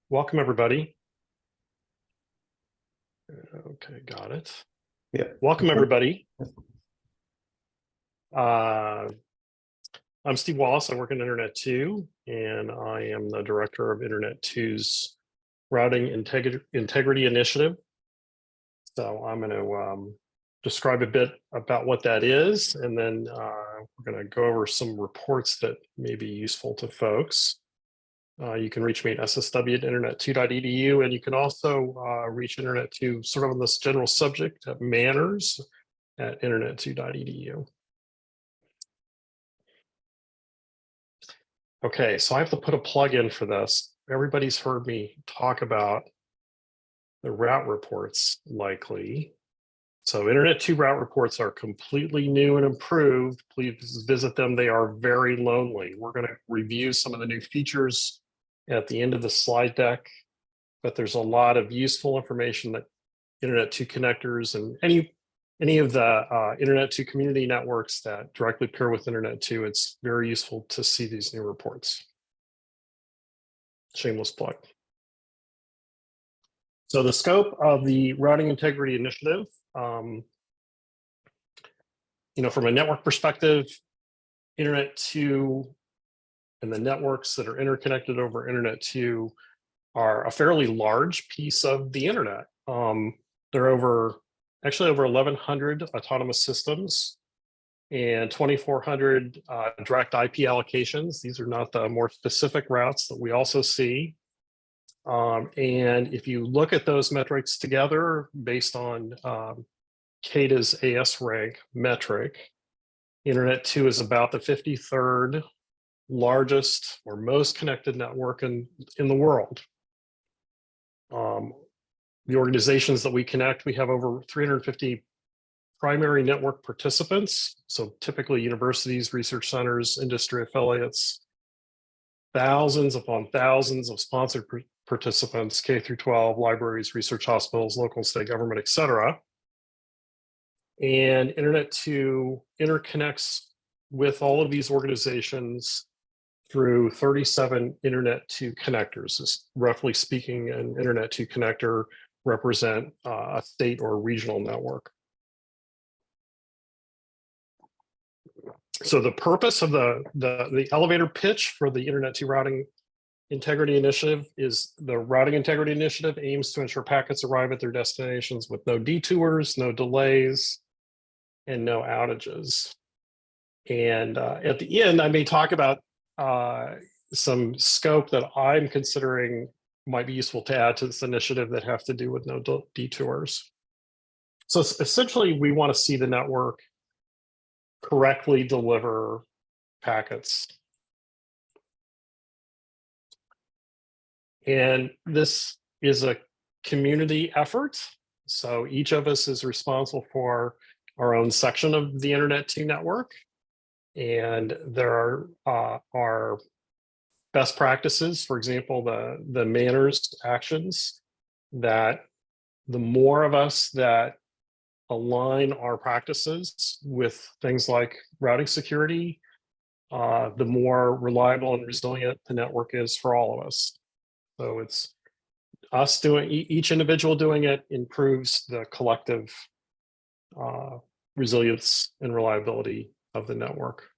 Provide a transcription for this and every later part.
Welcome, everybody. Okay, got it. Yeah. Welcome, everybody. I'm Steve Wallace. I work in Internet2, and I am the director of Internet2's Routing Integrity Initiative. So I'm going to describe a bit about what that is, and then we're going to go over some reports that may be useful to folks. You can reach me at ssw@internet2.edu, and you can also reach Internet2 sort of on this general subject of manners at internet2.edu. Okay, so I have to put a plug in for this. Everybody's heard me talk about the route reports likely. So Internet2 route reports are completely new and improved. Please visit them. They are very lonely. We're going to review some of the new features at the end of the slide deck, but there's a lot of useful information that Internet2 connectors and any of the Internet2 community networks that directly pair with Internet2, it's very useful to see these new reports. Shameless plug. So the scope of the Routing Integrity Initiative, from a network perspective, Internet2 and the networks that are interconnected over Internet2 are a fairly large piece of the internet. There are actually over 1,100 autonomous systems and 2,400 direct IP allocations. These are not the more specific routes that we also see. And if you look at those metrics together based on CADA's AS rank metric, Internet2 is about the 53rd largest or most connected network in the world. The organizations that we connect, we have over 350 primary network participants. So typically universities, research centers, industry affiliates, thousands upon thousands of sponsored participants, K through 12, libraries, research hospitals, local and state government, et cetera. And Internet2 interconnects with all of these organizations through 37 Internet2 connectors. Roughly speaking, an Internet2 connector represent a state or regional network. So the purpose of the elevator pitch for the Internet2 Routing Integrity Initiative is the Routing Integrity Initiative aims to ensure packets arrive at their destinations with no detours, no delays, and no outages. And at the end, I may talk about some scope that I'm considering might be useful to add to this initiative that have to do with no detours. So essentially, we want to see the network correctly deliver packets. And this is a community effort. So each of us is responsible for our own section of the Internet2 network. And there are best practices, for example, the manners actions, that the more of us that align our practices with things like routing security, the more reliable and resilient the network is for all of us. So it's us doing, each individual doing it improves the collective resilience and reliability of the network.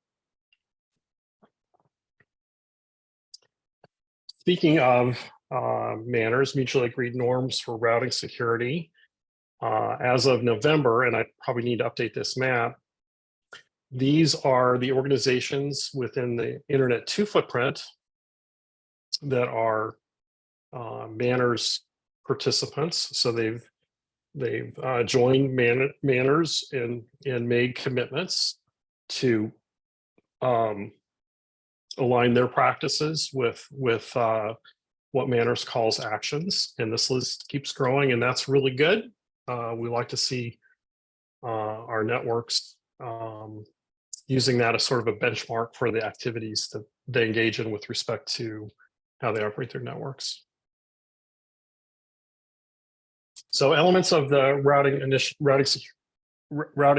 Speaking of manners, mutually agreed norms for routing security, as of November, and I probably need to update this map, these are the organizations within the Internet2 footprint that are manners participants. So they've joined manners and made commitments to align their practices with what manners calls actions, and this list keeps growing, and that's really good. We like to see our networks using that as sort of a benchmark for the activities that they engage in with respect to how they operate their networks. So elements of the routing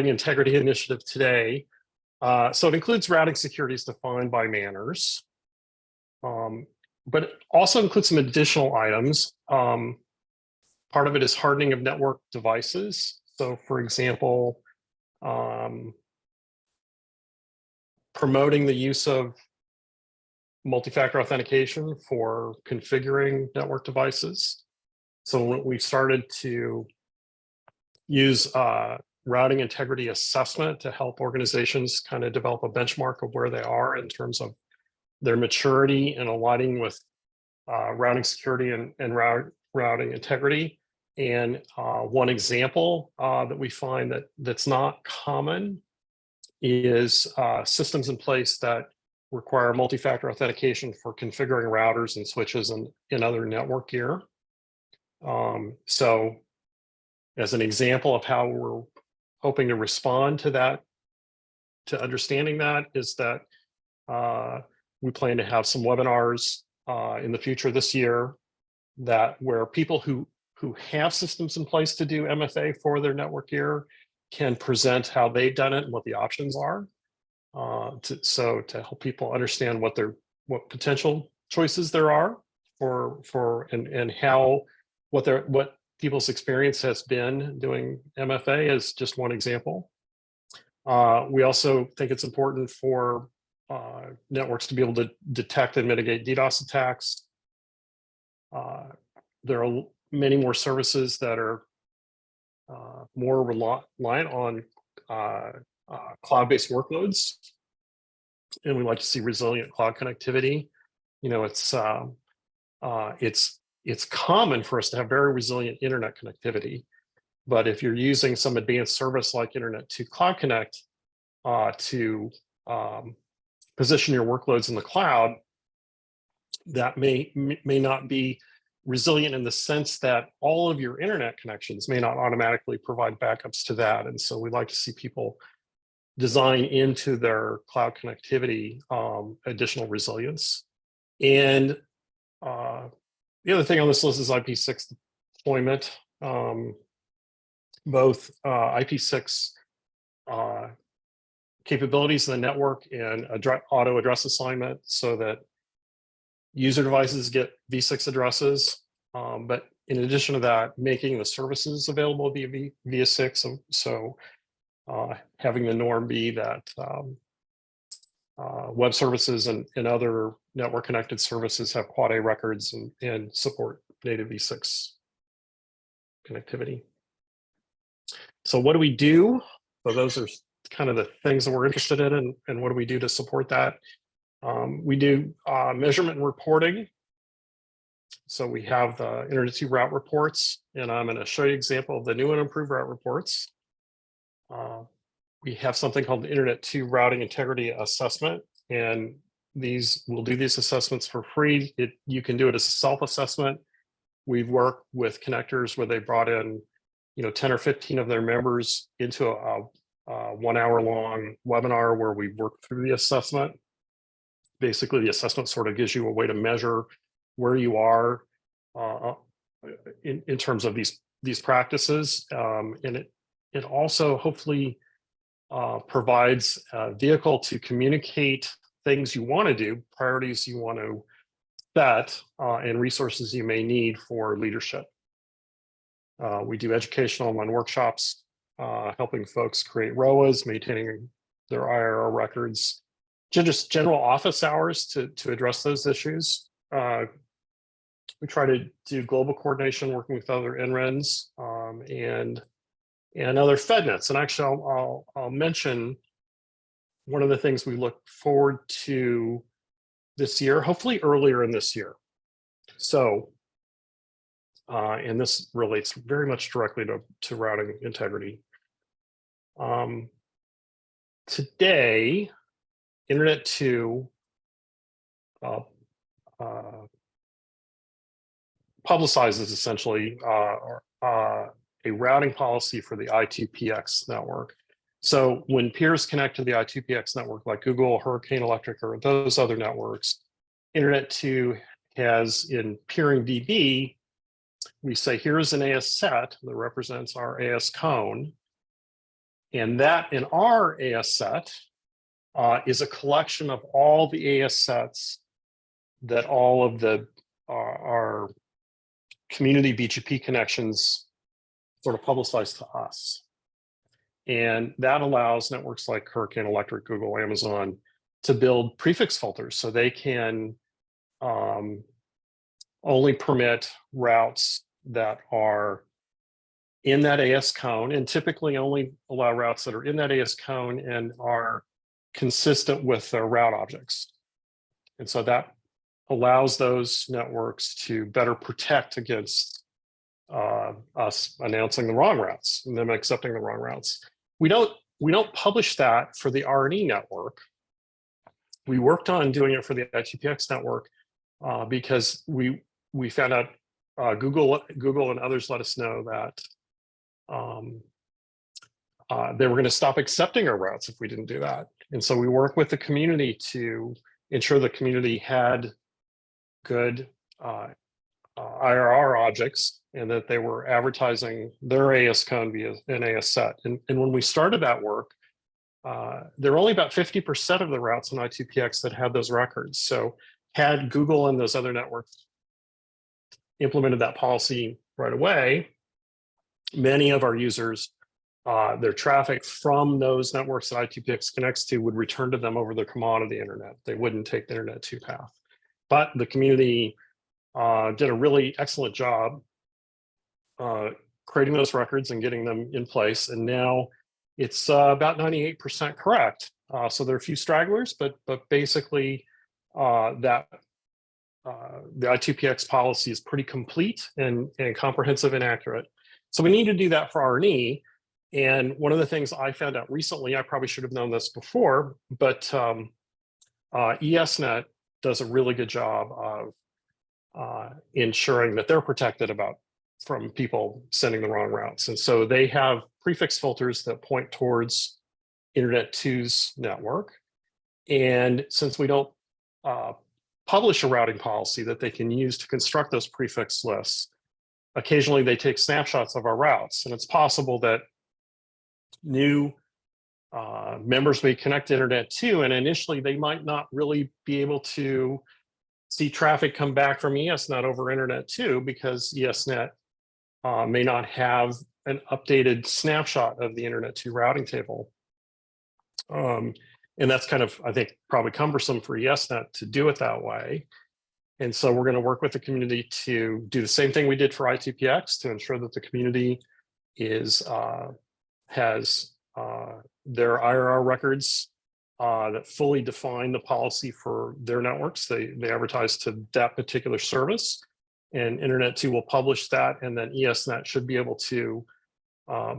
integrity initiative today. So it includes routing security as defined by manners. but it also includes some additional items. Part of it is hardening of network devices. So for example, promoting the use of multi-factor authentication for configuring network devices. So we started to use routing integrity assessment to help organizations kind of develop a benchmark of where they are in terms of their maturity and aligning with routing security and routing integrity. And one example that we find that's not common is systems in place that require multi-factor authentication for configuring routers and switches and other network gear. So as an example of how we're hoping to respond to that, to understanding that, is that we plan to have some webinars in the future this year where people who have systems in place to do MFA for their network gear can present how they've done it and what the options are. To help people understand what potential choices there are and how what people's experience has been doing MFA is just one example. We also think it's important for networks to be able to detect and mitigate DDoS attacks. There are many more services that are more reliant on cloud-based workloads, and we like to see resilient cloud connectivity. You know, it's common for us to have very resilient internet connectivity, but if you're using some advanced service like Internet2 Cloud Connect to position your workloads in the cloud, that may not be resilient in the sense that all of your internet connections may not automatically provide backups to that. And so we'd like to see people design into their cloud connectivity additional resilience. And the other thing on this list is IP6 deployment. Both IP6 capabilities in the network and auto address assignment so that user devices get v6 addresses, but in addition to that, making the services available via 6. So having the norm be that web services and other network connected services have quad A records and support native v6 connectivity. So what do we do? So those are kind of the things that we're interested in, and what do we do to support that? We do measurement and reporting. So we have the Internet2 route reports, and I'm going to show you an example of the new and improved route reports. We have something called the Internet2 routing integrity assessment, and we'll do these assessments for free. You can do it as a self-assessment. We've worked with connectors where they brought in 10 or 15 of their members into a 1 hour long webinar where we work through the assessment. Basically, the assessment sort of gives you a way to measure where you are in terms of these practices, and it also hopefully provides a vehicle to communicate things you want to do, priorities you want to set, and resources you may need for leadership. We do educational online workshops, helping folks create ROAs, maintaining their IRO records, just general office hours to address those issues. We try to do global coordination, working with other NRENs and other FedNets. And actually, I'll mention one of the things we look forward to this year, hopefully earlier in this year. So, and this relates very much directly to routing integrity. Today, Internet2 publicizes essentially a routing policy for the I2PX network. So when peers connect to the I2PX network, like Google, Hurricane Electric, or those other networks, Internet2 has in peering DB, we say, here's an AS set that represents our AS cone. And that in our AS set is a collection of all the AS sets that all of our community BGP connections sort of publicized to us. And that allows networks like Hurricane Electric, Google, Amazon to build prefix filters so they can only permit routes that are in that AS cone, and typically only allow routes that are in that AS cone and are consistent with their route objects. And so that allows those networks to better protect against us announcing the wrong routes and them accepting the wrong routes. We don't publish that for the RNE network. We worked on doing it for the ITPX network because we found out Google and others let us know that they were going to stop accepting our routes if we didn't do that. And so we worked with the community to ensure the community had good IRR objects and that they were advertising their AS cone via an AS set. And when we started that work, there were only about 50% of the routes on I2PX that had those records. So had Google and those other networks implemented that policy right away, many of our users, their traffic from those networks that I2PX connects to would return to them over the commodity internet. They wouldn't take the Internet2 path. But the community did a really excellent job creating those records and getting them in place. And now it's about 98% correct. So there are a few stragglers, but basically the I2PX policy is pretty complete and comprehensive and accurate. So we need to do that for RNE. And one of the things I found out recently, I probably should have known this before, but ESNet does a really good job of ensuring that they're protected from people sending the wrong routes. And so they have prefix filters that point towards Internet2's network. And since we don't publish a routing policy that they can use to construct those prefix lists, occasionally they take snapshots of our routes. And it's possible that new members may connect to Internet2, and initially they might not really be able to see traffic come back from ESNet over Internet2 because ESNet may not have an updated snapshot of the Internet2 routing table. And that's kind of, I think, probably cumbersome for ESNet to do it that way. And so we're going to work with the community to do the same thing we did for I2PX to ensure that the community has their IRR records that fully define the policy for their networks. They advertise to that particular service, and Internet2 will publish that, and then ESNet should be able to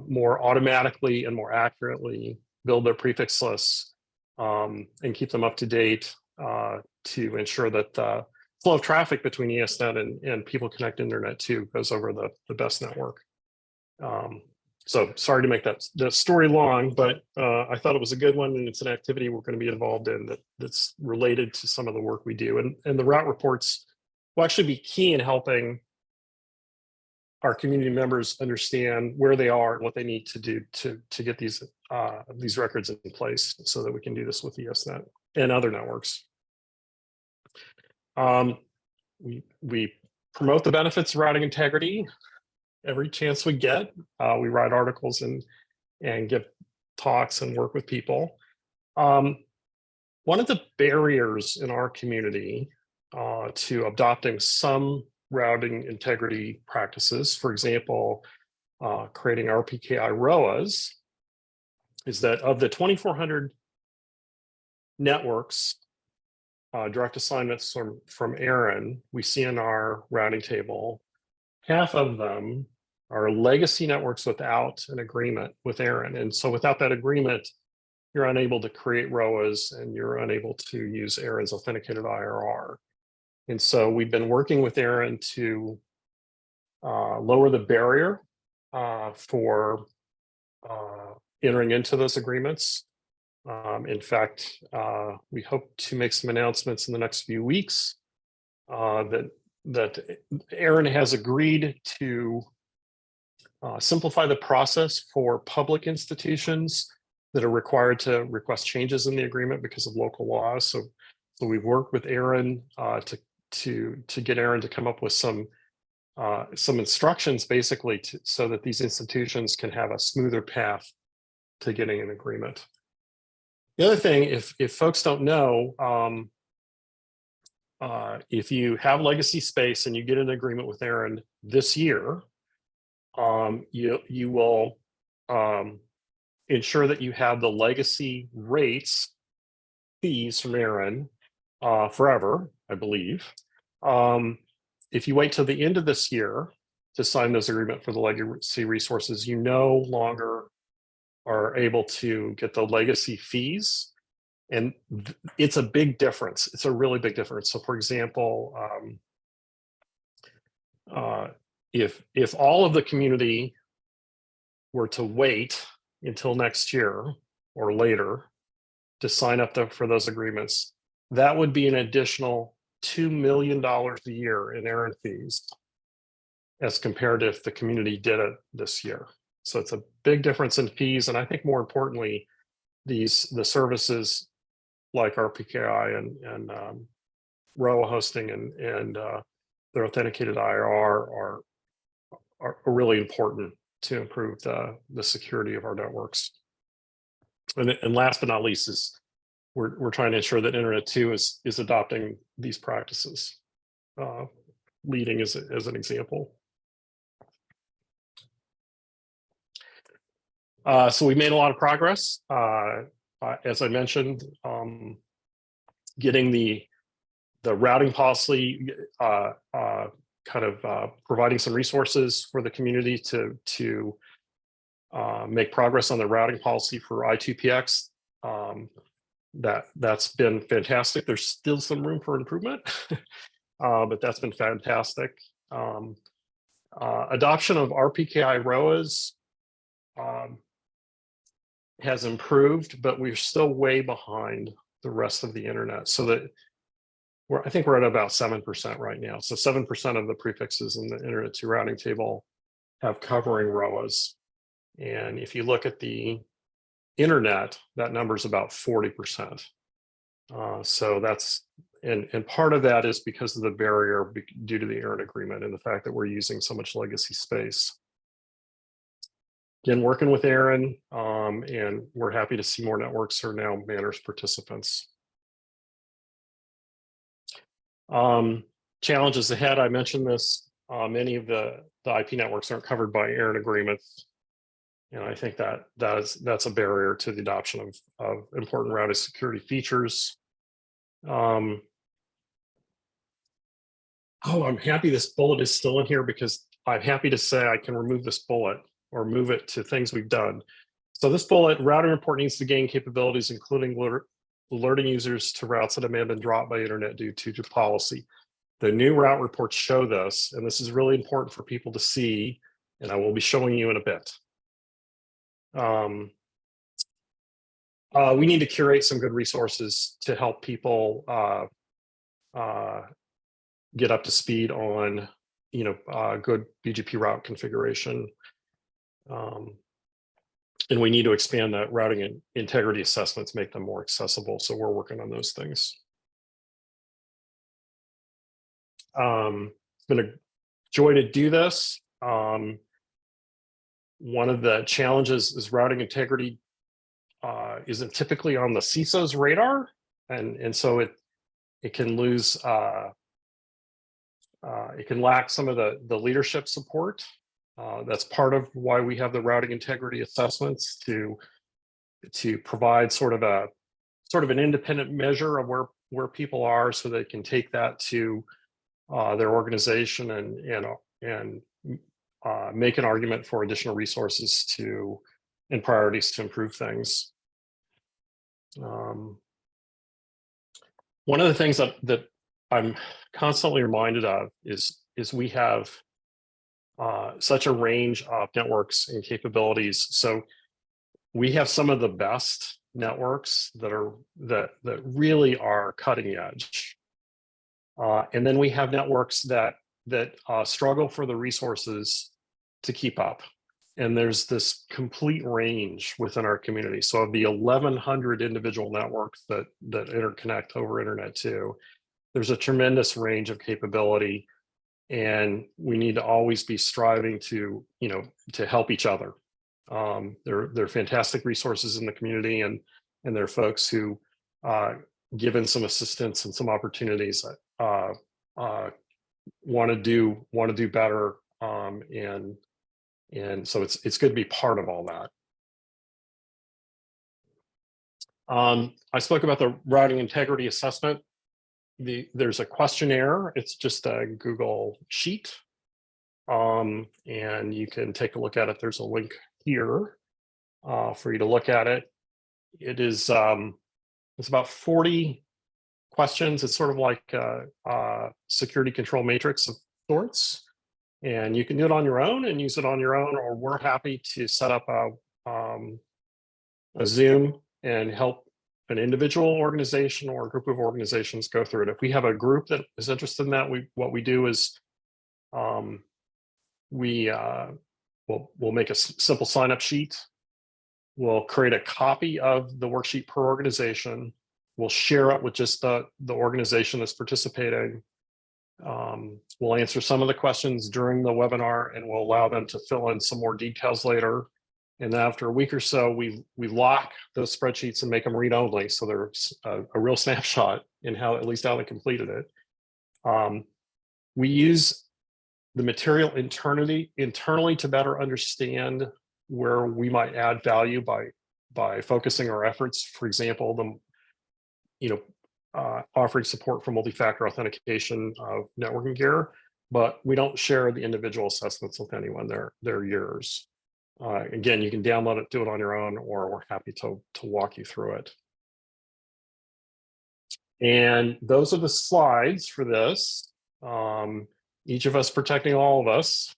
more automatically and more accurately build their prefix lists and keep them up to date to ensure that the flow of traffic between ESNet and people connecting Internet2 goes over the best network. So sorry to make that story long, but I thought it was a good one, and it's an activity we're going to be involved in that's related to some of the work we do. And the route reports will actually be key in helping our community members understand where they are and what they need to do to get these records in place so that we can do this with ESNet and other networks. We promote the benefits of routing integrity every chance we get. We write articles and give talks and work with people. One of the barriers in our community to adopting some routing integrity practices, for example, creating RPKI ROAs, is that of the 2,400 networks, direct assignments from Aaron, we see in our routing table, half of them are legacy networks without an agreement with Aaron. And so without that agreement, you're unable to create ROAs and you're unable to use Aaron's authenticated IRR. And so we've been working with Aaron to lower the barrier for entering into those agreements. In fact, we hope to make some announcements in the next few weeks that Aaron has agreed to simplify the process for public institutions that are required to request changes in the agreement because of local laws. So we've worked with Aaron get Aaron to come up with some instructions, basically, so that these institutions can have a smoother path to getting an agreement. The other thing, if folks don't know, if you have legacy space and you get an agreement with Aaron this year, you will ensure that you have the legacy rates fees from Aaron forever, I believe. If you wait till the end of this year to sign this agreement for the legacy resources, you no longer are able to get the legacy fees. And it's a big difference. It's a really big difference. So for example, if all of the community were to wait until next year or later to sign up for those agreements, that would be an additional $2 million a year in Aaron fees as compared to if the community did it this year. So it's a big difference in fees. And I think more importantly, the services like RPKI and ROA hosting and their authenticated IR are really important to improve the security of our networks. And last but not least is we're trying to ensure that Internet2 is adopting these practices, leading as an example. So we made a lot of progress. As I mentioned, getting the routing policy, providing some resources for the community to make progress on the routing policy for I2PX. That's been fantastic. There's still some room for improvement, but that's been fantastic. Adoption of RPKI ROAs has improved, but we're still way behind the rest of the internet. So that I think we're at about 7% right now. So 7% of the prefixes in the Internet2 routing table have covering ROAs. And if you look at the internet, that number is about 40%. So that's, and part of that is because of the barrier due to the Aaron agreement and the fact that we're using so much legacy space. Again, working with Aaron, and we're happy to see more networks are now Manners participants. Challenges ahead, I mentioned this, many of the IP networks aren't covered by Aaron agreements. And I think that's a barrier to the adoption of important routing security features. Oh, I'm happy this bullet is still in here because I'm happy to say I can remove this bullet or move it to things we've done. So this bullet, routing report needs to gain capabilities, including alerting users to routes that may have been dropped by internet due to policy. The new route reports show this, and this is really important for people to see, and I will be showing you in a bit. We need to curate some good resources to help people get up to speed on, good BGP route configuration. And we need to expand that routing and integrity assessments, make them more accessible. So we're working on those things. It's been a joy to do this. One of the challenges is routing integrity isn't typically on the CISO's radar, and so it can lose, it can lack some of the leadership support. That's part of why we have the routing integrity assessments to provide sort of an independent measure of where people are, so they can take that to their organization and make an argument for additional resources and priorities to improve things. One of the things that I'm constantly reminded of is we have such a range of networks and capabilities. So we have some of the best networks that really are cutting edge. And then we have networks that struggle for the resources to keep up. And there's this complete range within our community. So of the 1,100 individual networks that interconnect over Internet2, there's a tremendous range of capability, and we need to always be striving to, to help each other. There are fantastic resources in the community, and there are folks who, given some assistance and some opportunities, want to do better, and so it's good to be part of all that. I spoke about the routing integrity assessment. There's a questionnaire. It's just a Google sheet, and you can take a look at it. There's a link here for you to look at it. It is it's about 40 questions. It's sort of like a security control matrix of sorts, and you can do it on your own and use it on your own, or we're happy to set up a Zoom and help an individual organization or a group of organizations go through it. If we have a group that is interested in that, what we do is we'll make a simple sign-up sheet. We'll create a copy of the worksheet per organization. We'll share it with just the organization that's participating. We'll answer some of the questions during the webinar, and we'll allow them to fill in some more details later. And after a week or so, we lock those spreadsheets and make them read-only, so there's a real snapshot in at least how they completed it. We use the material internally to better understand where we might add value by focusing our efforts. For example, offering support for multi-factor authentication of networking gear, but we don't share the individual assessments with anyone. They're yours. Again, you can download it, do it on your own, or we're happy to walk you through it. And those are the slides for this. Each of us protecting all of us.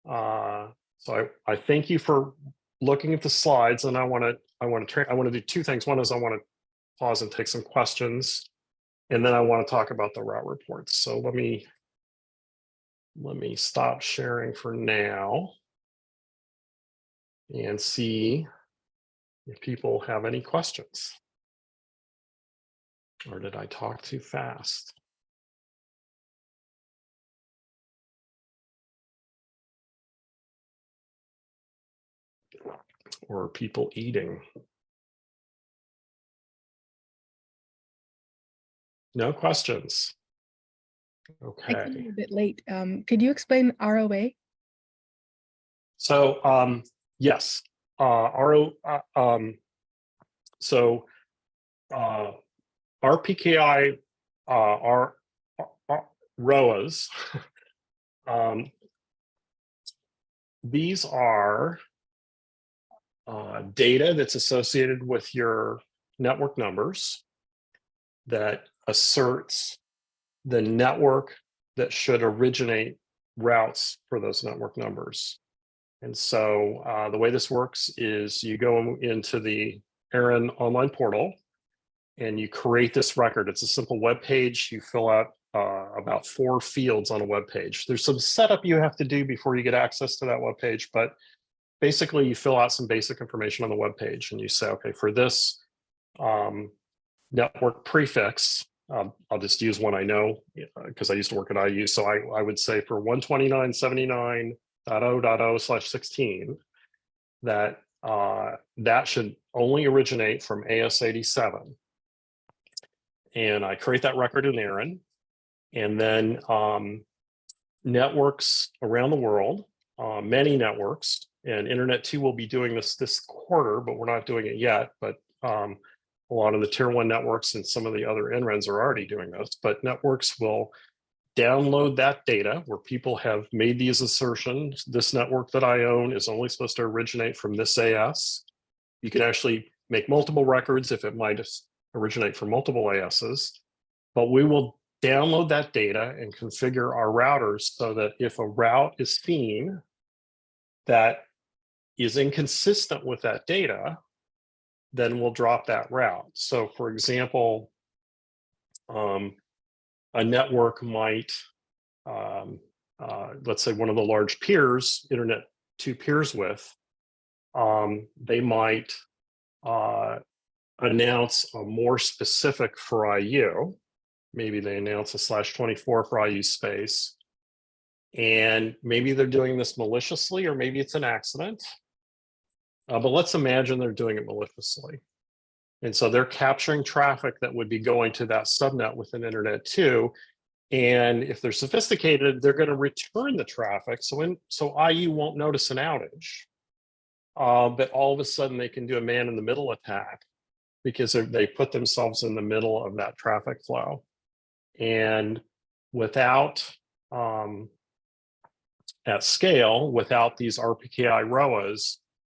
So I thank you for looking at the slides, and I want to do two things. One is I want to pause and take some questions, and then I want to talk about the route reports. So let me stop sharing for now and see if people have any questions. Or did I talk too fast? Or are people eating? No questions. Okay. I came a bit late. Could you explain ROA? So yes, RPKI, ROAs. These are data that's associated with your network numbers that asserts the network that should originate routes for those network numbers. And so the way this works is you go into the ARIN online portal and you create this record. It's a simple web page. You fill out about 4 fields on a web page. There's some setup you have to do before you get access to that web page, but basically you fill out some basic information on the web page and you say, okay, for this network prefix, I'll just use one I know because I used to work at IU. So I would say for 129.79.0.0/16, that should only originate from AS87. And I create that record in ARIN. And then networks around the world, many networks, and Internet2 will be doing this quarter, but we're not doing it yet. But a lot of the tier 1 networks and some of the other NRENs are already doing this. But networks will download that data where people have made these assertions. This network that I own is only supposed to originate from this AS. You can actually make multiple records if it might originate from multiple ASs. But we will download that data and configure our routers so that if a route is seen that is inconsistent with that data, then we'll drop that route. So for example, a network might, let's say one of the large peers, Internet2 peers with, they might announce a more specific for IU, maybe they announce a /24 for IU space. And maybe they're doing this maliciously, or maybe it's an accident. But let's imagine they're doing it maliciously. And so they're capturing traffic that would be going to that subnet within Internet2. And if they're sophisticated, they're going to return the traffic. So IU won't notice an outage. But all of a sudden they can do a man-in-the-middle attack because they put themselves in the middle of that traffic flow. And without, at scale, without these RPKI ROAs,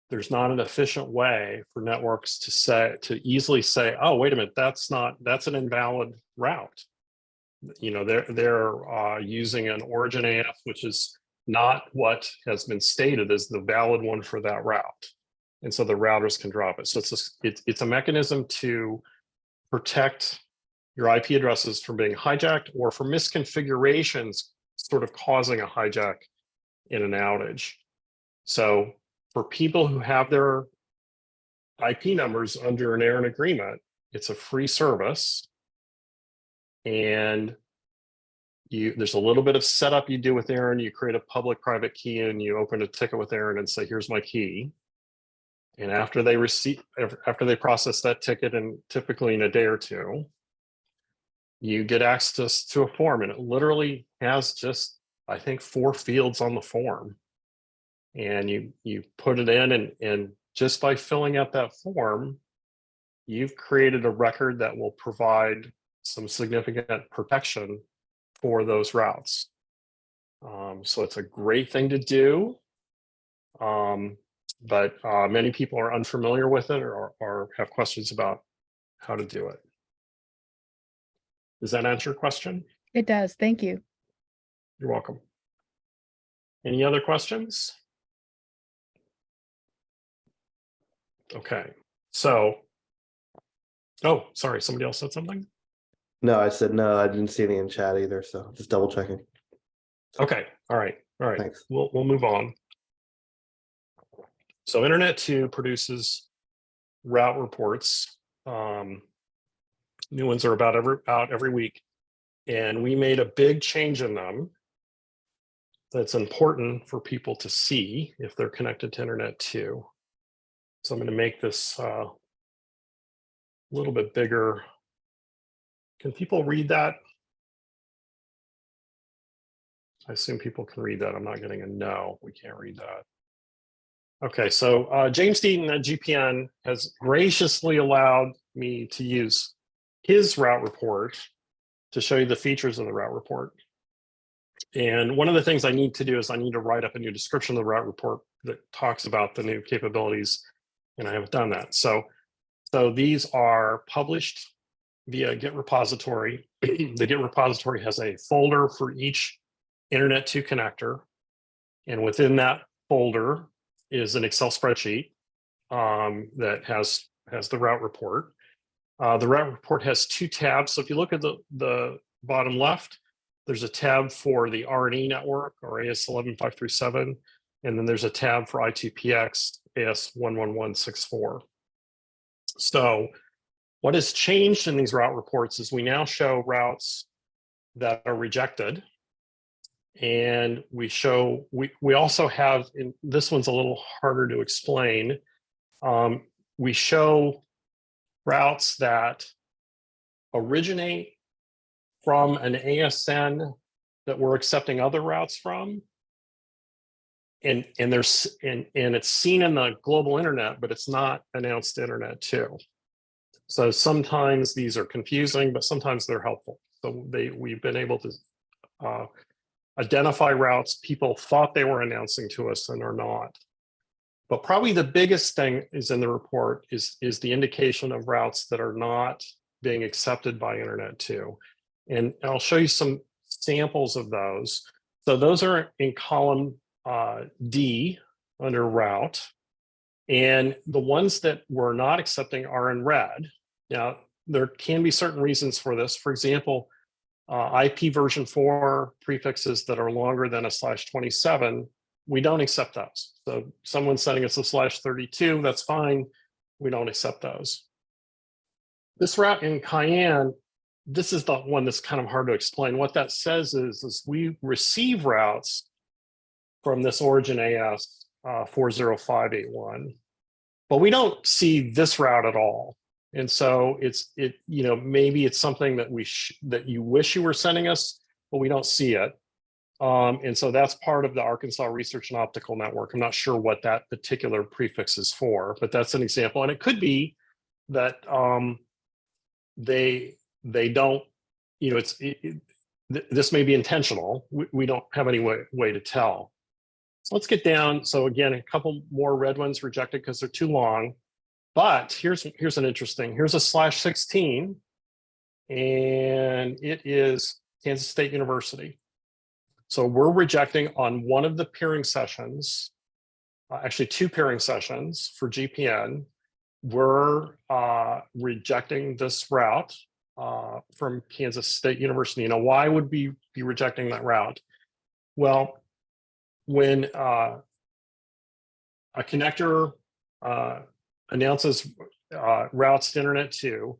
there's not an efficient way for networks to easily say, oh, wait a minute, that's an invalid route. You know, they're using an origin AF, which is not what has been stated as the valid one for that route. And so the routers can drop it. So it's a mechanism to protect your IP addresses from being hijacked or for misconfigurations sort of causing a hijack in an outage. So for people who have their IP numbers under an ARIN agreement, it's a free service. And there's a little bit of setup you do with ARIN. You create a public-private key and you open a ticket with ARIN and say, here's my key. And after they process that ticket, and typically in a day or two, you get access to a form, and it literally has just, I think, 4 fields on the form. And you put it in, and just by filling out that form, you've created a record that will provide some significant protection for those routes. So it's a great thing to do. But many people are unfamiliar with it or have questions about how to do it. Does that answer your question? It does. Thank you. You're welcome. Any other questions? Okay, so, oh, sorry, somebody else said something? No, I said no, I didn't see any in chat either, so just double checking. Okay, all right. Thanks. We'll move on. So Internet2 produces route reports. New ones are out every week. And we made a big change in them that's important for people to see if they're connected to Internet2. So I'm going to make this a little bit bigger. Can people read that? I assume people can read that. I'm not getting a no. We can't read that. Okay, so James Deaton at GPN has graciously allowed me to use his route report to show you the features of the route report. And one of the things I need to do is I need to write up a new description of the route report that talks about the new capabilities, and I haven't done that. So these are published via Git repository. The Git repository has a folder for each Internet2 connector, and within that folder is an Excel spreadsheet that has the route report. The route report has 2 tabs. So if you look at the bottom left, there's a tab for the RNE network, or AS11537, and then there's a tab for I2PX AS11164. So what has changed in these route reports is we now show routes that are rejected. And we also have, and this one's a little harder to explain, we show routes that originate from an ASN that we're accepting other routes from. And it's seen in the global internet, but it's not announced to Internet2. So sometimes these are confusing, but sometimes they're helpful. So we've been able to identify routes people thought they were announcing to us and are not. But probably the biggest thing is in the report is the indication of routes that are not being accepted by Internet2. And I'll show you some samples of those. So those are in column D under route. And the ones that we're not accepting are in red. Now, there can be certain reasons for this. For example, IP version 4 prefixes that are longer than a /27, we don't accept those. So someone's sending us a /32, that's fine. We don't accept those. This route in Cayenne, this is the one that's kind of hard to explain. What that says is we receive routes from this origin AS 40581, but we don't see this route at all. And so maybe it's something that that you wish you were sending us, but we don't see it. And so that's part of the Arkansas Research and Optical Network. I'm not sure what that particular prefix is for, but that's an example. And it could be that they don't, this may be intentional. We don't have any way to tell. So let's get down. So again, a couple more red ones rejected because they're too long. But here's a /16, and it is Kansas State University. So we're rejecting on one of the peering sessions, actually 2 peering sessions for GPN. We're rejecting this route from Kansas State University. Now, why would we be rejecting that route? Well, when a connector announces routes to Internet2,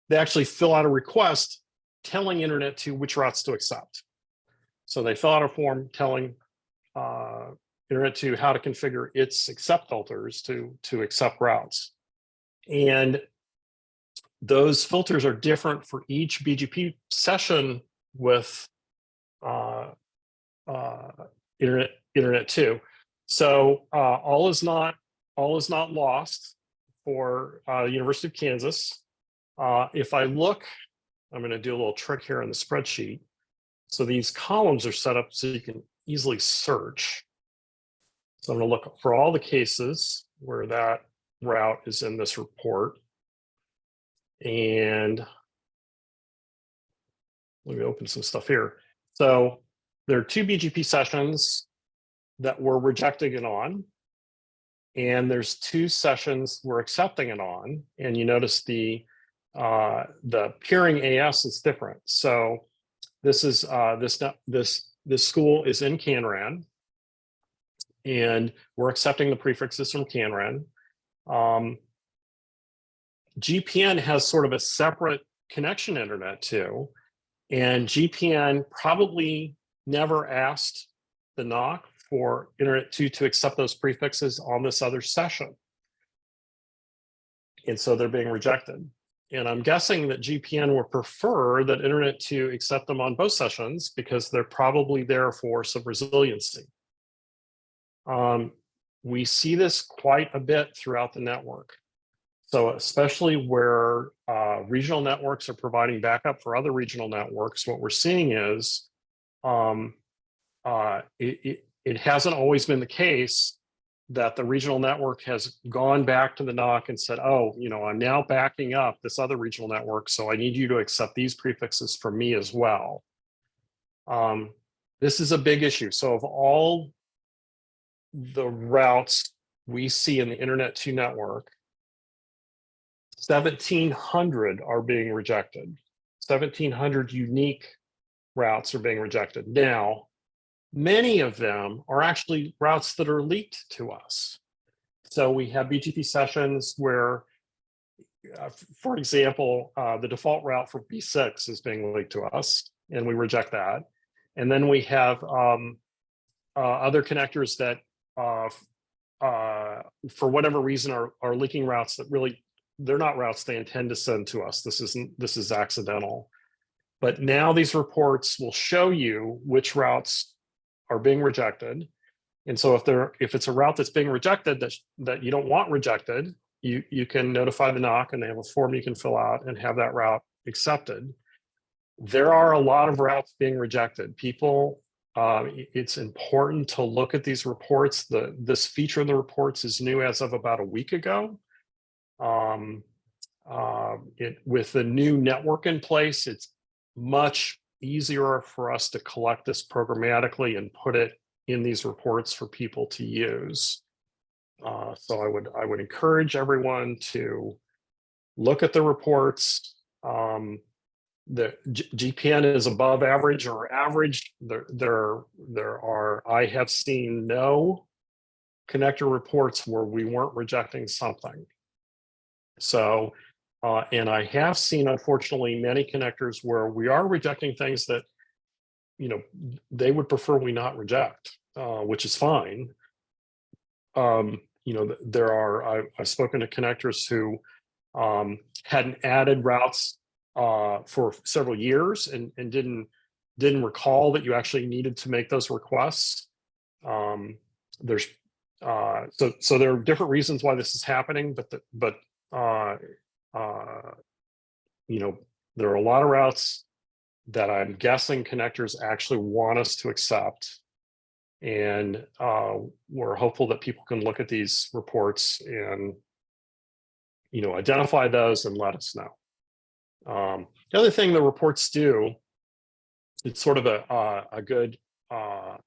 they actually fill out a request telling Internet2 which routes to accept. So they fill out a form telling Internet2 how to configure its accept filters to accept routes. And those filters are different for each BGP session with Internet2. So all is not lost for University of Kansas. If I look, I'm going to do a little trick here in the spreadsheet. So these columns are set up so you can easily search. So I'm going to look for all the cases where that route is in this report. And let me open some stuff here. So there are 2 BGP sessions that we're rejecting it on. And there's 2 sessions we're accepting it on. And you notice the peering AS is different. So this is this school is in CANRAN, and we're accepting the prefixes from CANRAN. GPN has sort of a separate connection Internet2, and GPN probably never asked the NOC for Internet2 to accept those prefixes on this other session. And so they're being rejected. And I'm guessing that GPN would prefer that Internet2 accept them on both sessions because they're probably there for some resiliency. We see this quite a bit throughout the network. So especially where regional networks are providing backup for other regional networks, what we're seeing is it hasn't always been the case that the regional network has gone back to the NOC and said, oh, I'm now backing up this other regional network, so I need you to accept these prefixes from me as well. This is a big issue. So of all the routes we see in the Internet2 network, 1,700 are being rejected. 1,700 unique routes are being rejected. Now, many of them are actually routes that are leaked to us. So we have BGP sessions where, for example, the default route for B6 is being leaked to us, and we reject that. And then we have other connectors that, for whatever reason, are leaking routes that really, they're not routes they intend to send to us. This is accidental. But now these reports will show you which routes are being rejected. And so if it's a route that's being rejected that you don't want rejected, you can notify the NOC, and they have a form you can fill out and have that route accepted. There are a lot of routes being rejected. People, it's important to look at these reports. This feature of the reports is new as of about a week ago. With the new network in place, it's much easier for us to collect this programmatically and put it in these reports for people to use. So I would encourage everyone to look at the reports. The GPN is above average or average. I have seen no connector reports where we weren't rejecting something. So And I have seen, unfortunately, many connectors where we are rejecting things that, they would prefer we not reject, which is fine. I've spoken to connectors who hadn't added routes for several years and didn't recall that you actually needed to make those requests. There's so there are different reasons why this is happening, but there are a lot of routes that I'm guessing connectors actually want us to accept. And we're hopeful that people can look at these reports and, identify those and let us know. The other thing the reports do, it's sort of a good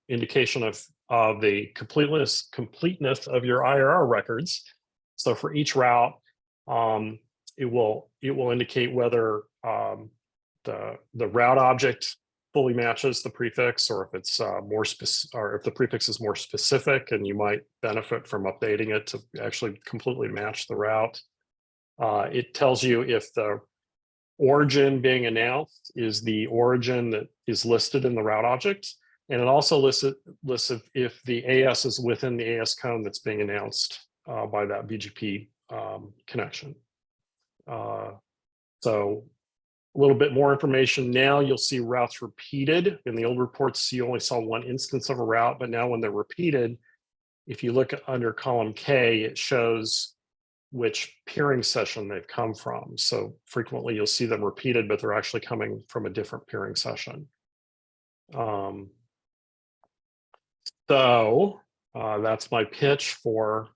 indication of the completeness of your IRR records. So for each route, it will indicate whether the route object fully matches the prefix, or if it's more specific, or if the prefix is more specific, and you might benefit from updating it to actually completely match the route. It tells you if the origin being announced is the origin that is listed in the route object, and it also lists if the AS is within the AS cone that's being announced by that BGP connection. So a little bit more information now. You'll see routes repeated. In the old reports, you only saw one instance of a route, but now when they're repeated, if you look under column K, it shows which peering session they've come from. So frequently you'll see them repeated, but they're actually coming from a different peering session. So that's my pitch for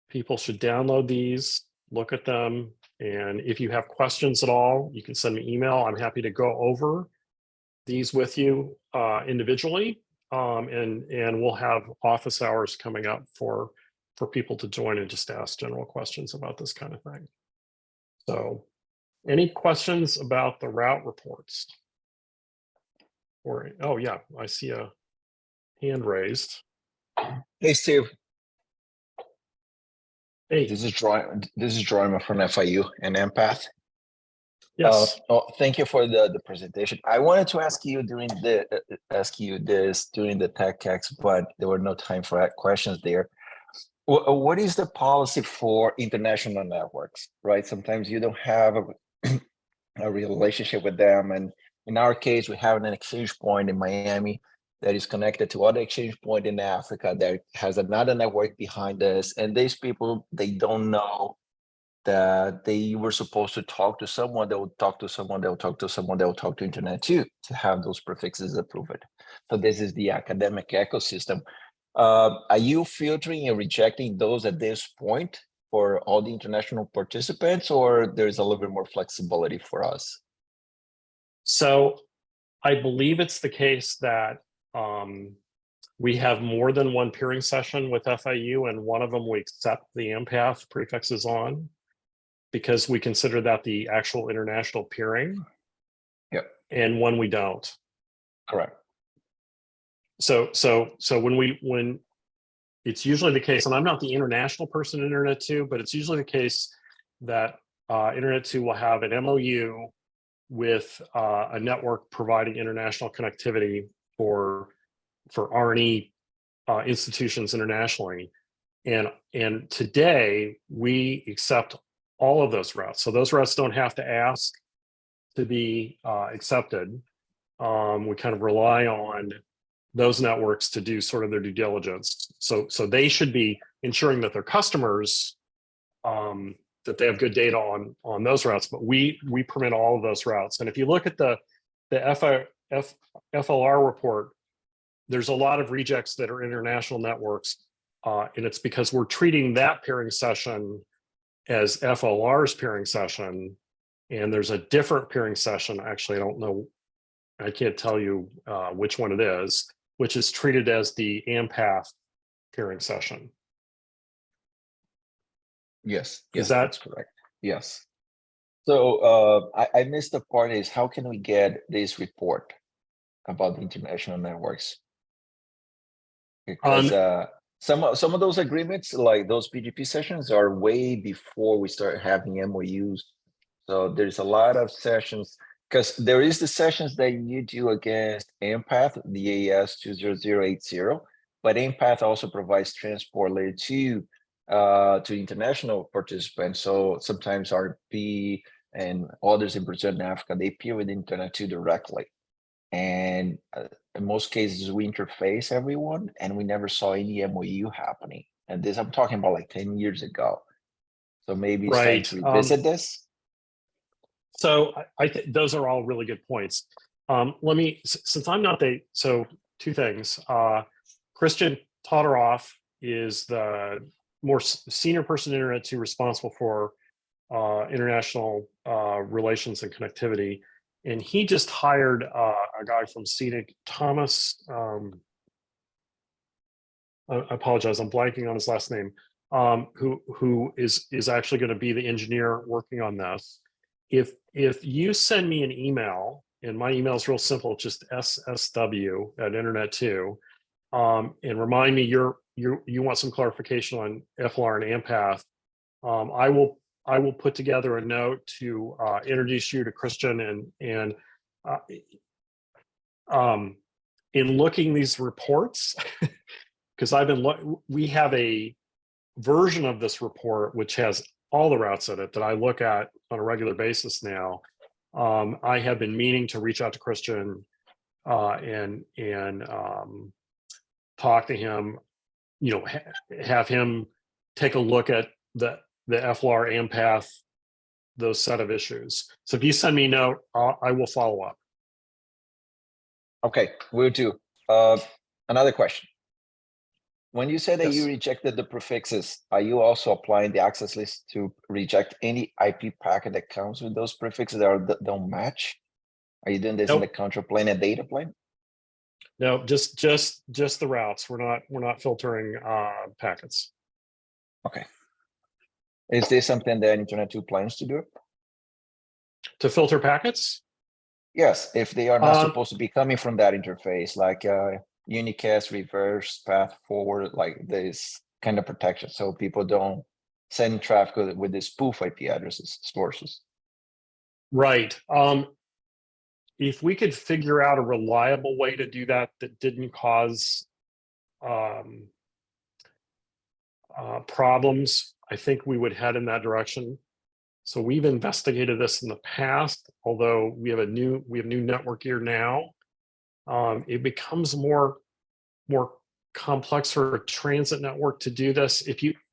people should download these, look at them. And if you have questions at all, you can send me email. I'm happy to go over these with you individually. And we'll have office hours coming up for people to join and just ask general questions about this kind of thing. So any questions about the route reports? Or, oh yeah, I see a hand raised. Hey, Steve. Hey, This is Jorma from FIU and Empath. yes. Thank you for the presentation. I wanted to ask you during the TechX, but there were no time for questions there. What is the policy for international networks, right? Sometimes you don't have a relationship with them. And in our case, we have an exchange point in Miami that is connected to other exchange point in Africa that has another network behind us. And these people, they don't know that they were supposed to talk to someone, they will talk to someone, they'll talk to someone, they'll talk to Internet2 to have those prefixes approved. So this is the academic ecosystem. Are you filtering and rejecting those at this point for all the international participants, or there's a little bit more flexibility for us? So I believe it's the case that we have more than one peering session with FIU, and one of them we accept the empath prefixes on because we consider that the actual international peering. Yep. And one we don't. Correct. So when it's usually the case, and I'm not the international person in Internet2, but it's usually the case that Internet2 will have an MOU with a network providing international connectivity for R&E institutions internationally. And today we accept all of those routes. So those routes don't have to ask to be accepted. We kind of rely on those networks to do sort of their due diligence. So they should be ensuring that their customers, that they have good data on those routes, but we permit all of those routes. And if you look at the FLR report, there's a lot of rejects that are international networks, and it's because we're treating that peering session as FLR's peering session, and there's a different peering session. Actually, I don't know, I can't tell you which one it is, which is treated as the empath peering session. Yes, That's correct. Yes. So I missed the part is how can we get this report about the international networks? Because some of those agreements, like those PGP sessions, are way before we start having MOUs So there's a lot of sessions, because there is the sessions that you do against Empath, the AES 20080, but Empath also provides transport layer 2 to international participants. So sometimes RP and others in Brazil and Africa, they peer with Internet2 directly. And in most cases, we interface everyone, and we never saw any MOU happening. And this, I'm talking about like 10 years ago. So maybe it's time to revisit this. So I think those are all really good points. Let me, since I'm not so two things. Christian Todoroff is the more senior person in Internet2 responsible for international relations and connectivity. And he just hired a guy from Scenic, Thomas. I apologize, I'm blanking on his last name. Who is actually going to be the engineer working on this. If you send me an email, and my email is real simple, it's just ssw@internet2, and remind me you want some clarification on FLR and AMPATH, I will put together a note to introduce you to Christian, and in looking these reports, because we have a version of this report which has all the routes in it that I look at on a regular basis now. I have been meaning to reach out to Christian and talk to him, have him take a look at the FLR AMPATH, those set of issues. So if you send me a note, I will follow up. Okay, will do. Another question. When you say that you Yes. rejected the prefixes, are you also applying the access list to reject any IP packet that comes with those prefixes that don't match? Are you doing this in the Nope. control plane and data plane? No, just the routes. We're not filtering packets. Okay. Is this something that Internet2 plans to do? To filter packets? Yes, if they are not supposed to be coming from that interface, like unicast, reverse, path forward, like this kind of protection, so people don't send traffic with the spoof IP addresses sources. Right. If we could figure out a reliable way to do that didn't cause problems, I think we would head in that direction. So we've investigated this in the past, although we have new network here now. It becomes more complex for a transit network to do this.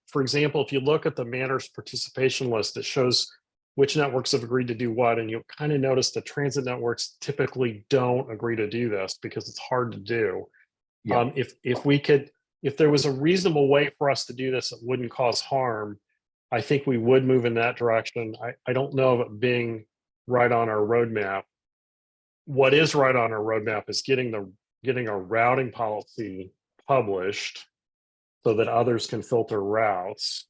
For example, if you look at the Manners participation list, it shows which networks have agreed to do what, and you'll kind of notice the transit networks typically don't agree to do this because it's hard to do. Yeah. If there was a reasonable way for us to do this that wouldn't cause harm, I think we would move in that direction. I don't know of it being right on our roadmap. What is right on our roadmap is getting a routing policy published so that others can filter routes.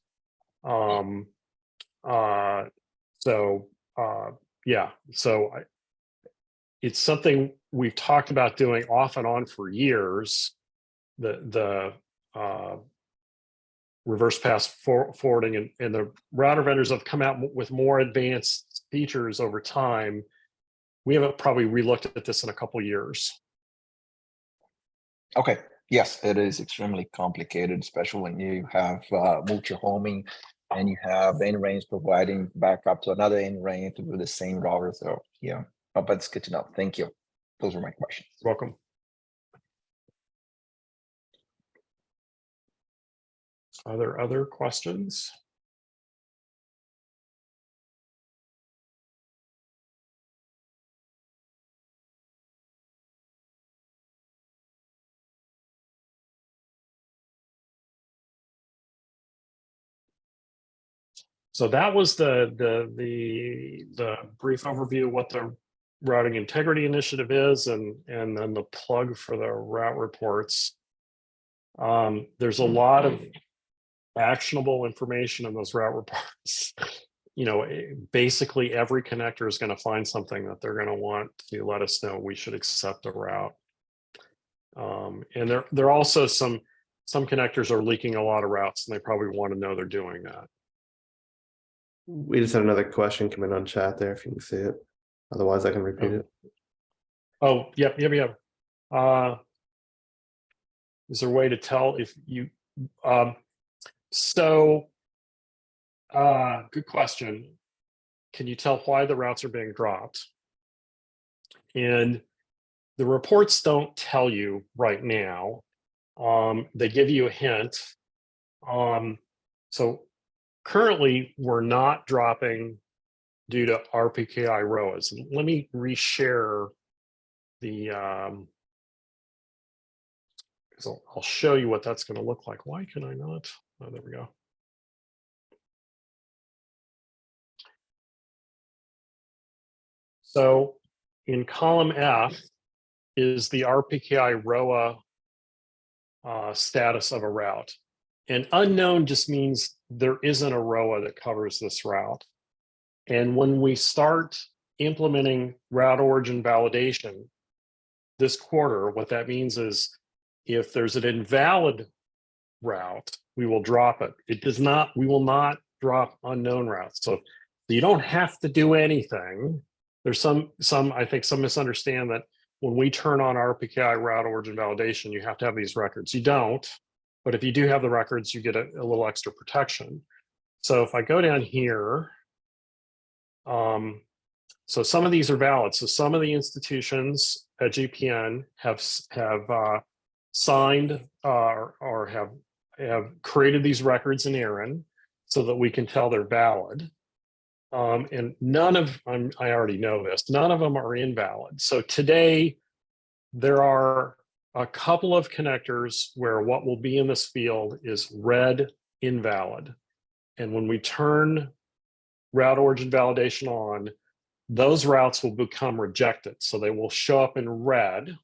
It's something we've talked about doing off and on for years. The reverse pass forwarding and the router vendors have come out with more advanced features over time. We haven't probably relooked at this in a couple of years. Okay. Yes, it is extremely complicated, especially when you have multi-homing and you have n-range providing backup to another n-range with the same router. So yeah, but it's good to know. Thank you. Those are my questions. Welcome. Are there other questions? So that was the brief overview of what the routing integrity initiative is, and then the plug for the route reports. There's a lot of actionable information in those route reports. Basically every connector is going to find something that they're going to want to let us know we should accept a route. And there are also some connectors are leaking a lot of routes, and they probably want to know they're doing that. We just had another question come in on chat there, if you can see it. Otherwise, I can repeat it. Oh, yep. Is there a way to tell if you, good question. Can you tell why the routes are being dropped? And the reports don't tell you right now. They give you a hint. So currently we're not dropping due to RPKI ROAs. And let me reshare the, so I'll show you what that's going to look like. Why can I not? Oh, there we go. So in column F is the RPKI ROA status of a route. And unknown just means there isn't a ROA that covers this route. And when we start implementing route origin validation this quarter, what that means is if there's an invalid route, we will drop it. It does not, we will not drop unknown routes. So you don't have to do anything. There's I think some misunderstand that when we turn on RPKI route origin validation, you have to have these records. You don't, but if you do have the records, you get a little extra protection. So if I go down here, so some of these are valid. So some of the institutions at GPN have signed or have created these records in Aaron so that we can tell they're valid. And none of, I already know this, none of them are invalid. So today, there are a couple of connectors where what will be in this field is red invalid. And when we turn route origin validation on, those routes will become rejected. So they will show up in red.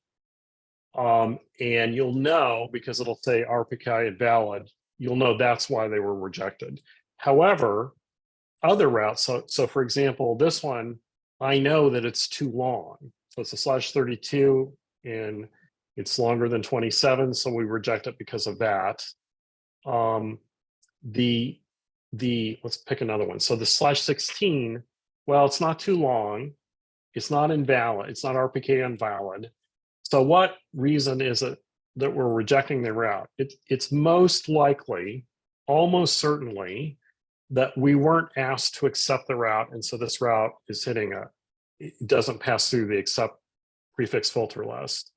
And you'll know, because it'll say RPKI invalid, you'll know that's why they were rejected. However, other routes, so for example, this one, I know that it's too long. So it's a /32 and it's longer than 27, so we reject it because of that. Let's pick another one. So the /16, well, it's not too long. It's not invalid. It's not RPK invalid. So what reason is it that we're rejecting the route? It's most likely, almost certainly, that we weren't asked to accept the route. And so this route is hitting it doesn't pass through the accept prefix filter list.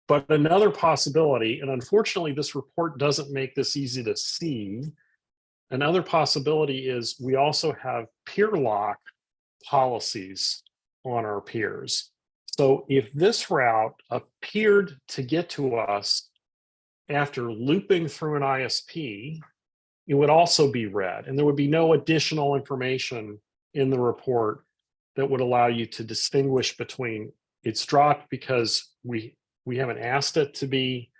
But another possibility, and unfortunately this report doesn't make this easy to see, another possibility is we also have peer lock policies on our peers. So if this route appeared to get to us after looping through an ISP, it would also be red, and there would be no additional information in the report that would allow you to distinguish between it's dropped because we haven't asked it to be,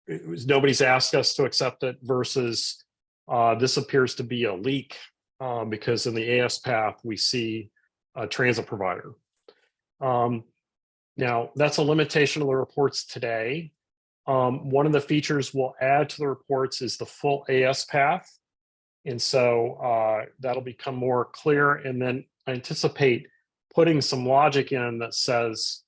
nobody's asked us to accept it, versus this appears to be a leak because in the AS path we see a transit provider. Now that's a limitation of the reports today. One of the features we'll add to the reports is the full AS path. And so that'll become more clear. And then I anticipate putting some logic in that says,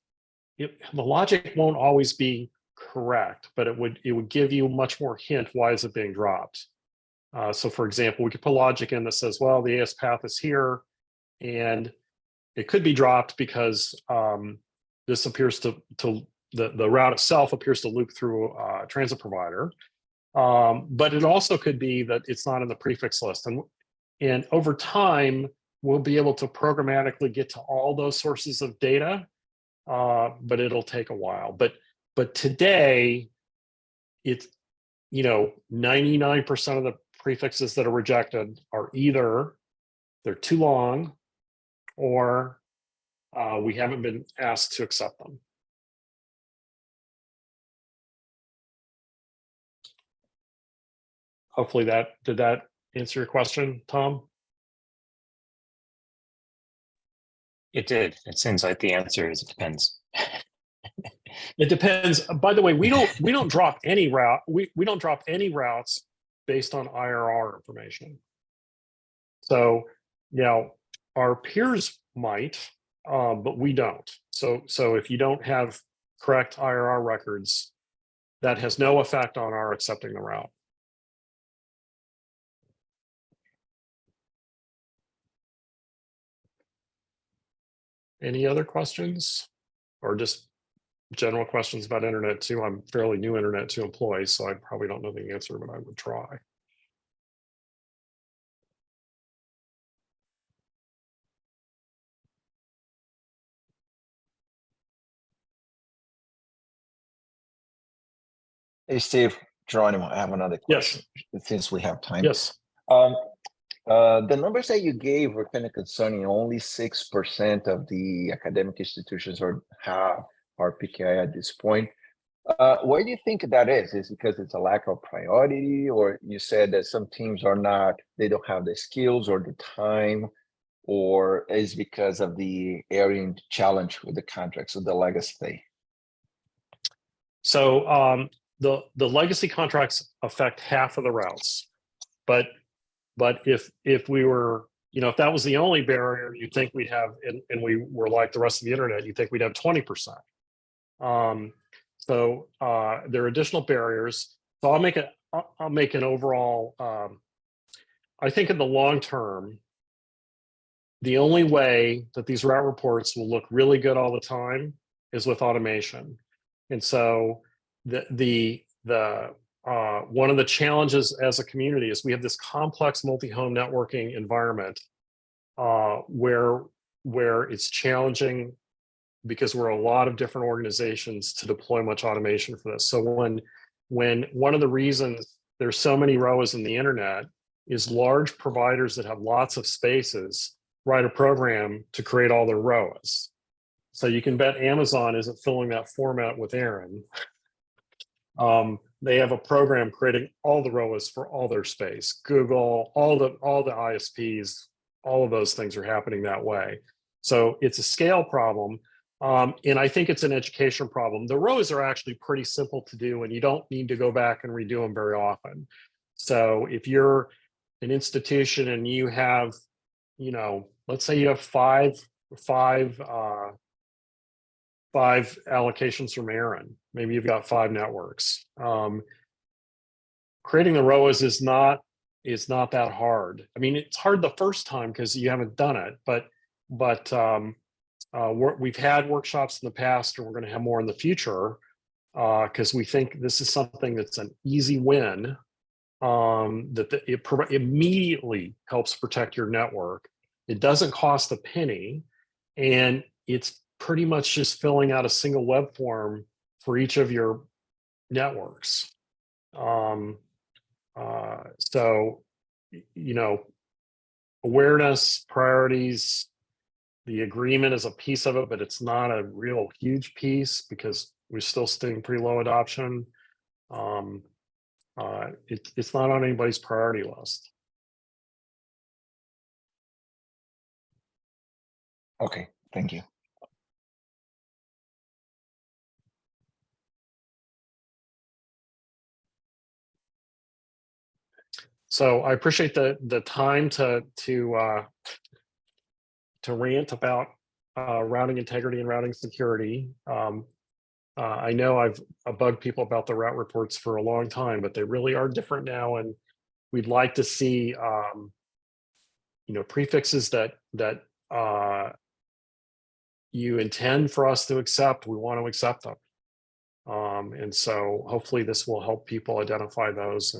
the logic won't always be correct, but it would give you much more hint, why is it being dropped? So for example, we could put logic in that says, well, the AS path is here and it could be dropped because this appears to the route itself appears to loop through a transit provider. But it also could be that it's not in the prefix list. And over time, we'll be able to programmatically get to all those sources of data, but it'll take a while. But today, it's, 99% of the prefixes that are rejected are either they're too long or we haven't been asked to accept them. Hopefully did that answer your question, Tom? It did. It seems like the answer is it depends. It depends. By the way, we don't drop any route. We don't drop any routes based on IRR information. So now our peers might, but we don't. So if you don't have correct IRR records, that has no effect on our accepting the route. Any other questions, or just general questions about Internet 2? I'm fairly new Internet 2 employee, so I probably don't know the answer, but I would try. Hey, Steve, Geronimo, I have another Yes. question since we have time. Yes. The numbers that you gave were kind of concerning. Only 6% of the academic institutions have PKI at this point. Why do you think that is? Is it because it's a lack of priority, or you said that some teams they don't have the skills or the time, or is because of the area and challenge with the contracts of the legacy? So the legacy contracts affect half of the routes, but if we were, if that was the only barrier, you'd think we'd have, and we were like the rest of the internet, you'd think we'd have 20%. So there are additional barriers. So I'll make an overall. I think in the long term, the only way that these route reports will look really good all the time is with automation. And so one of the challenges as a community is we have this complex multi-home networking environment where it's challenging because we're a lot of different organizations to deploy much automation for this. So when one of the reasons there's so many ROAs in the internet is large providers that have lots of spaces write a program to create all their ROAs. So you can bet Amazon isn't filling that format with Aaron. They have a program creating all the ROAs for all their space. Google, all the ISPs, all of those things are happening that way. So it's a scale problem. And I think it's an education problem. The ROAs are actually pretty simple to do, and you don't need to go back and redo them very often. So if you're an institution and you have, let's say you have five allocations from Aaron, maybe you've got 5 networks. Creating the ROAs is not that hard. I mean, it's hard the first time because you haven't done it, but we've had workshops in the past, and we're going to have more in the future because we think this is something that's an easy win. It immediately helps protect your network. It doesn't cost a penny, and it's pretty much just filling out a single web form for each of your networks. So, awareness, priorities, the agreement is a piece of it, but it's not a real huge piece because we're still staying pretty low adoption. It's not on anybody's priority list. Okay, thank you. So I appreciate the time to rant about routing integrity and routing security. I know I've bugged people about the route reports for a long time, but they really are different now, and we'd like to see prefixes that you intend for us to accept. We want to accept them, and so hopefully this will help people identify those,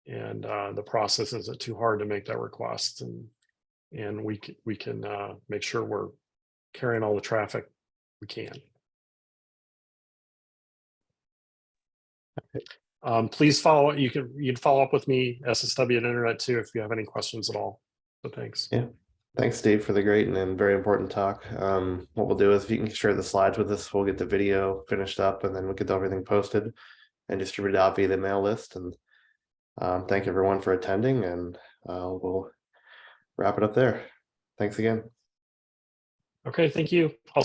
and the process isn't too hard to make that request, and we can make sure we're carrying all the traffic we can. Please follow. You can follow up with me, SSW at Internet2, if you have any questions at all. So thanks. Yeah. Thanks, Steve, for the great and very important talk. What we'll do is if you can share the slides with us, we'll get the video finished up, and then we'll get everything posted and distributed out via the mail list. And thank everyone for attending, and we'll wrap it up there. Thanks again. Okay, thank you. I'll